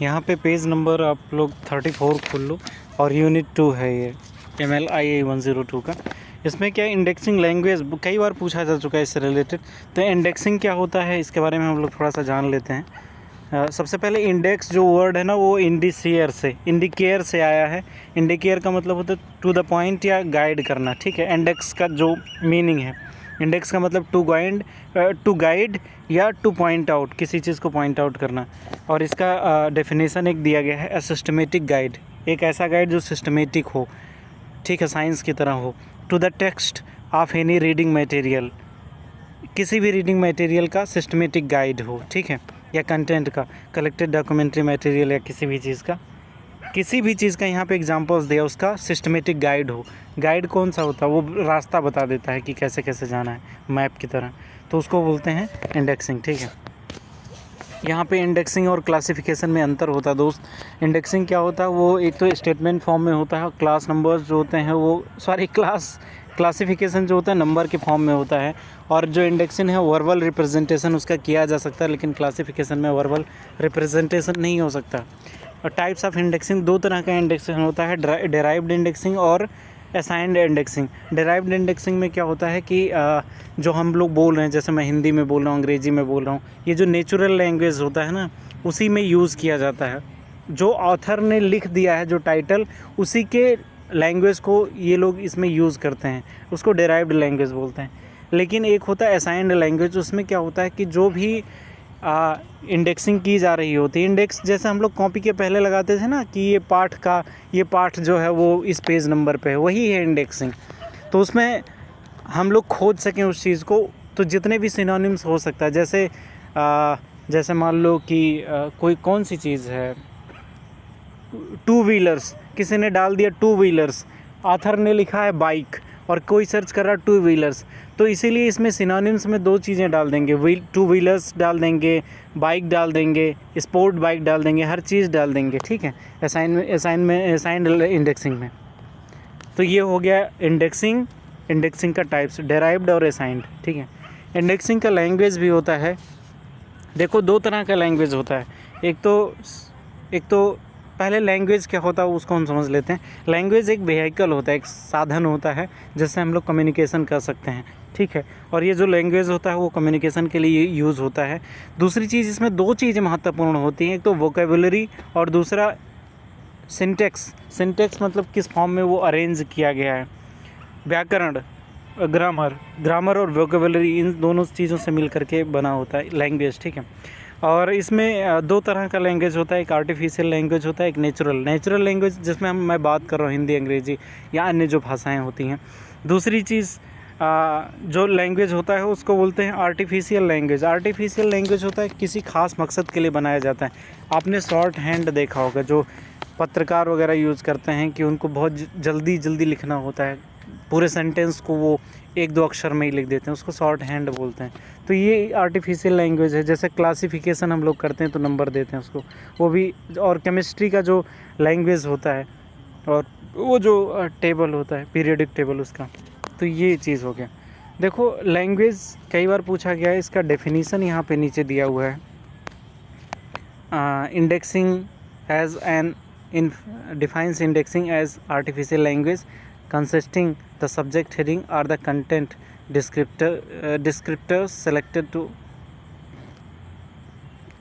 यहाँ पे page number आप लोग 34 खोल लो और यूनिट 2 है ये MLIA 102 का। इसमें क्या इंडेक्सिंग लैंग्वेज कई बार पूछा जा चुका है इससे रिलेटेड। तो इंडेक्सिंग क्या होता है इसके बारे में हम लोग थोड़ा सा जान लेते हैं। सबसे पहले इंडेक्स जो वर्ड है ना वो इंडिकेयर से आया है। इंडिकेयर का मतलब होता है टू द पॉइंट या गाइड करना, ठीक है। इंडेक्स का जो मीनिंग है, इंडेक्स का मतलब टू गाइड या टू पॉइंट आउट, किसी चीज़ को पॉइंट आउट करना। और इसका डेफिनेशन एक दिया गया है, अ सिस्टमेटिक गाइड, एक ऐसा गाइड जो सिस्टमेटिक हो, ठीक है, साइंस की तरह हो। To the text of any reading material, किसी भी रीडिंग मटेरियल का सिस्टमेटिक गाइड हो, ठीक है। या कंटेंट का, कलेक्टेड डॉक्यूमेंट्री मटेरियल या किसी भी चीज़ का यहाँ पे एग्जांपल्स दिया, उसका सिस्टमेटिक गाइड हो। गाइड कौन सा होता है? वो रास्ता बता देता है कि कैसे कैसे जाना है, मैप की तरह, तो उसको बोलते हैं इंडेक्सिंग, ठीक है। यहाँ पे इंडेक्सिंग और क्लासिफिकेशन में अंतर होता है दोस्त। इंडेक्सिंग क्या होता है, वो एक तो स्टेटमेंट फॉर्म में होता है, क्लास नंबर्स जो होते हैं वो क्लासिफिकेशन जो होता है नंबर के फॉर्म में होता है। और जो इंडेक्सिंग है वर्बल रिप्रेजेंटेशन उसका किया जा सकता है, लेकिन क्लासिफिकेशन में वर्बल रिप्रेजेंटेशन नहीं हो सकता। और टाइप्स ऑफ इंडेक्सिंग, दो तरह का इंडेक्सिंग होता है, डेराइव्ड इंडेक्सिंग और असाइंड इंडेक्सिंग। डेराइव्ड इंडेक्सिंग में क्या होता है कि जो हम लोग बोल रहे हैं, जैसे मैं हिंदी में बोल रहा हूँ, अंग्रेजी में बोल रहा हूँ, ये जो नेचुरल लैंग्वेज होता है ना, उसी में यूज़ किया जाता है। जो ऑथर ने लिख दिया है जो टाइटल, उसी के लैंग्वेज को ये लोग इसमें यूज़ करते हैं, उसको डेराइव्ड लैंग्वेज बोलते हैं। लेकिन एक होता है असाइंड लैंग्वेज, उसमें क्या होता है कि जो भी इंडेक्सिंग की जा रही होती है, इंडेक्स जैसे हम लोग कॉपी के पहले लगाते थे ना कि ये पाठ जो है वो इस पेज नंबर पे है, वही है इंडेक्सिंग। तो उसमें हम लोग खोज सकें उस चीज़ को, तो जितने भी सिनोनिम्स हो सकता है, जैसे मान लो कि कोई कौन सी चीज़ है, टू व्हीलर्स, किसी ने डाल दिया टू व्हीलर्स, ऑथर ने लिखा है बाइक और कोई सर्च कर रहा है टू व्हीलर्स, तो इसीलिए इसमें सिनोनिम्स में दो चीज़ें डाल देंगे, टू व्हीलर्स डाल देंगे, बाइक डाल देंगे, स्पोर्ट बाइक डाल देंगे, हर चीज़ डाल देंगे, ठीक है, असाइंड इंडेक्सिंग में। तो ये हो गया इंडेक्सिंग का टाइप्स, डेराइव्ड और असाइंड, ठीक है। इंडेक्सिंग का लैंग्वेज भी होता है, देखो दो तरह का लैंग्वेज होता है। एक तो पहले लैंग्वेज क्या होता है उसको हम समझ लेते हैं। लैंग्वेज एक व्हीकल होता है, एक साधन होता है जिससे हम लोग कम्युनिकेशन कर सकते हैं, ठीक है। और ये जो लैंग्वेज होता है वो कम्युनिकेशन के लिए यूज़ होता है। दूसरी चीज़, इसमें दो चीज़ें महत्वपूर्ण होती हैं, एक तो वोकेबुलरी और दूसरा सिंटेक्स मतलब किस फॉर्म में वो अरेंज किया गया है। व्याकरण, ग्रामर और वोकेबुलरी, इन दोनों चीज़ों से मिल करके बना होता है लैंग्वेज, ठीक है। और इसमें दो तरह का लैंग्वेज होता है, एक आर्टिफिशियल लैंग्वेज होता है, एक नेचुरल लैंग्वेज, जिसमें मैं बात कर रहा हूँ हिंदी, अंग्रेजी या अन्य जो भाषाएं होती हैं। दूसरी चीज़ जो लैंग्वेज होता है उसको बोलते हैं आर्टिफिशियल लैंग्वेज। आर्टिफिशियल लैंग्वेज होता है किसी खास मकसद के लिए बनाया जाता है। आपने शॉर्ट हैंड देखा होगा, जो पत्रकार वगैरह यूज़ करते हैं कि उनको बहुत जल्दी लिखना होता है, पूरे सेंटेंस को वो एक दो अक्षर में ही लिख देते हैं, उसको शॉर्ट हैंड बोलते हैं। तो ये आर्टिफिशियल लैंग्वेज है। जैसे क्लासिफिकेशन हम लोग करते हैं तो नंबर देते हैं उसको, वो भी। और केमिस्ट्री का जो लैंग्वेज होता है और वो जो टेबल होता है, पीरियोडिक टेबल उसका, तो ये चीज़ हो गया। देखो लैंग्वेज कई बार पूछा गया है, इसका डेफिनीसन यहाँ पे नीचे दिया हुआ है। Indexing as an defines indexing as artificial language consisting the subject heading or the content descriptors selected to,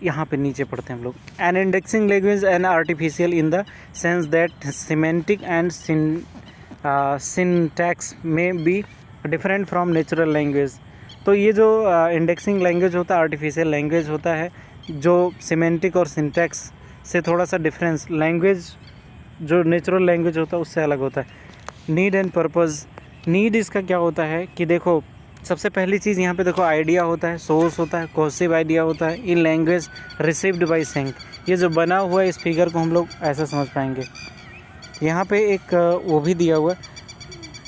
यहाँ पे नीचे पढ़ते हैं हम लोग। an indexing language an artificial in the sense that semantic and syntax may be different from natural language। तो ये जो इंडेक्सिंग लैंग्वेज होता है आर्टिफिशियल लैंग्वेज होता है, जो सिमेंटिक और सिंटैक्स से थोड़ा सा डिफरेंस, लैंग्वेज जो नेचुरल लैंग्वेज होता है उससे अलग होता है। नीड एंड पर्पज़, नीड इसका क्या होता है कि देखो सबसे पहली चीज़ यहाँ पे देखो आइडिया होता है, सोर्स होता है, कोहेसिव आइडिया होता है, in language received by sink. ये जो बना हुआ है इस फिगर को हम लोग ऐसा समझ पाएंगे। यहाँ पे एक वो भी दिया हुआ है,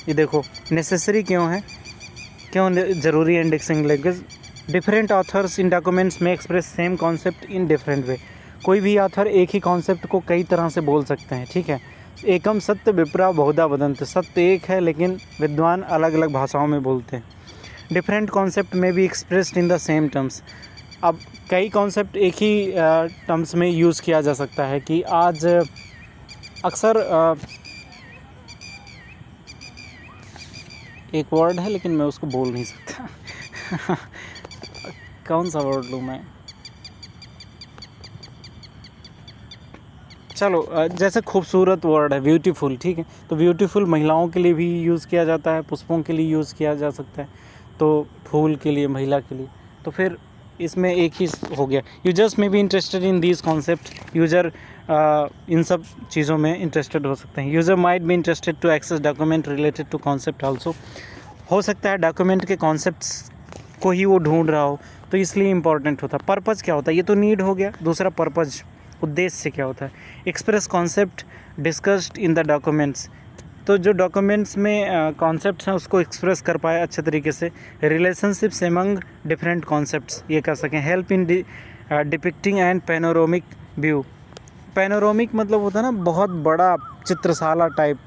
ये देखो नेसेसरी क्यों ज़रूरी है इंडेक्सिंग लैंग्वेज। डिफरेंट ऑथर्स इन डॉक्यूमेंट्स में express same concept in different way. कोई भी ऑथर एक ही कॉन्सेप्ट को कई तरह से बोल सकते हैं, ठीक है। एकम सत्य विप्रा बहुधा वदंत, सत्य एक है लेकिन विद्वान अलग अलग भाषाओं में बोलते हैं। डिफरेंट कॉन्सेप्ट में भी expressed in the same terms, अब कई कॉन्सेप्ट एक ही टर्म्स में यूज़ किया जा सकता है कि आज अक्सर एक वर्ड है लेकिन मैं उसको बोल नहीं सकता कौन सा वर्ड लूँ मैं, चलो जैसे खूबसूरत वर्ड है ब्यूटीफुल, ठीक है, तो ब्यूटीफुल महिलाओं के लिए भी यूज़ किया जाता है, पुष्पों के लिए यूज़ किया जा सकता है, तो फूल के लिए, महिला के लिए, तो फिर इसमें एक ही हो गया। यूजर्स में भी interested in these concept, user इन सब चीज़ों में इंटरेस्टेड हो सकते हैं। User might be interested to access document related to concept also, हो सकता है डॉक्यूमेंट के कॉन्सेप्ट्स को ही वो ढूंढ रहा हो, तो इसलिए इंपॉर्टेंट होता है। पर्पज़ क्या होता है, ये तो नीड हो गया, दूसरा पर्पज़, उद्देश्य क्या होता है। Express concept discussed in the documents, तो जो डॉक्यूमेंट्स में कॉन्सेप्ट्स हैं उसको एक्सप्रेस कर पाए अच्छे तरीके से। रिलेशनशिप्स एमंग डिफरेंट कॉन्सेप्ट्स, ये कर सकें। Help in depicting and panoramic view, panoramic मतलब होता है ना बहुत बड़ा चित्रशाला टाइप,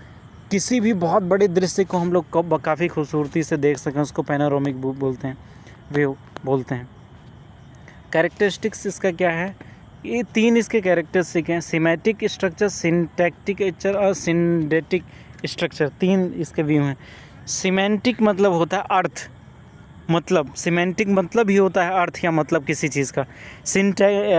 किसी भी बहुत बड़े दृश्य को हम लोग काफ़ी खूबसूरती से देख सकें, उसको पैनोरामिक बोलते हैं, व्यू बोलते हैं। कैरेक्टरिस्टिक्स इसका क्या है, ये तीन इसके कैरेक्टरिस्टिक हैं, सिमेटिक स्ट्रक्चर, सिंटैक्टिक स्ट्रक्चर और सिंडेटिक स्ट्रक्चर, तीन इसके व्यू हैं। सिमेंटिक मतलब होता है अर्थ, मतलब सिमेंटिक मतलब ही होता है अर्थ या मतलब किसी चीज़ का।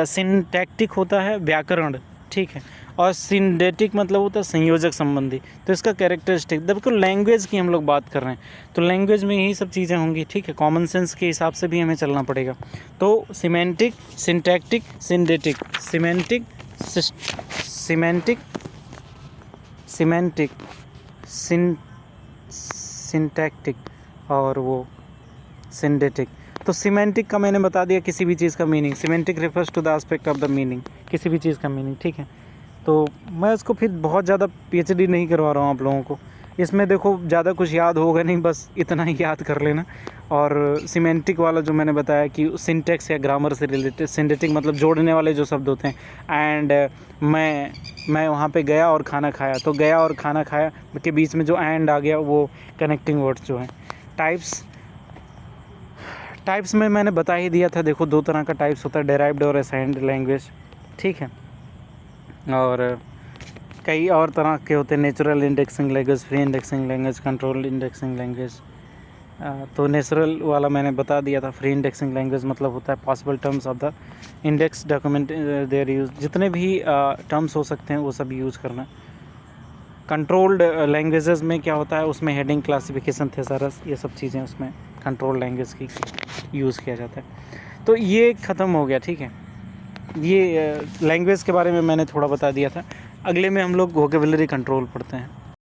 सिंटैक्टिक होता है व्याकरण, ठीक है, और सिंडेटिक मतलब होता है संयोजक संबंधी। तो इसका कैरेक्टरिस्टिक, देखो लैंग्वेज की हम लोग बात कर रहे हैं तो लैंग्वेज में यही सब चीज़ें होंगी, ठीक है, कॉमन सेंस के हिसाब से भी हमें चलना पड़ेगा। तो semantic, syntactic, syndetic, semantic, semantic, semantic, syntactic और वो सिंडेटिक। तो सिमेंटिक का मैंने बता दिया किसी भी चीज़ का meaning, semantic refers to the aspect of the meaning, किसी भी चीज़ का मीनिंग, ठीक है। तो मैं इसको फिर बहुत ज़्यादा पीएचडी नहीं करवा रहा हूँ आप लोगों को, इसमें देखो ज़्यादा कुछ याद होगा नहीं, बस इतना ही याद कर लेना। और सिमेंटिक वाला जो मैंने बताया कि सिंटेक्स या ग्रामर से रिलेटेड, सिंटेटिक मतलब जोड़ने वाले जो शब्द होते हैं। एंड मैं वहाँ पे गया और खाना खाया, तो गया और खाना खाया के बीच में जो एंड आ गया वो कनेक्टिंग वर्ड्स जो हैं। टाइप्स में मैंने बता ही दिया था, देखो दो तरह का टाइप्स होता है, डेराइव्ड और असाइन्ड लैंग्वेज, ठीक है, और कई और तरह के होते हैं, natural indexing language, free indexing language, control indexing language. तो नेचुरल वाला मैंने बता दिया था। फ्री इंडेक्सिंग लैंग्वेज मतलब होता है possible terms of the index document their use, जितने भी टर्म्स हो सकते हैं वो सब यूज़ करना। कंट्रोल्ड लैंग्वेजेस में क्या होता है, उसमें हेडिंग, क्लासिफिकेशन, थेसारस, ये सब चीज़ें उसमें कंट्रोल लैंग्वेज की यूज़ किया जाता है। तो ये ख़त्म हो गया, ठीक है, ये लैंग्वेज के बारे में मैंने थोड़ा बता दिया था। अगले में हम लोग वोकेबुलरी कंट्रोल पढ़ते हैं।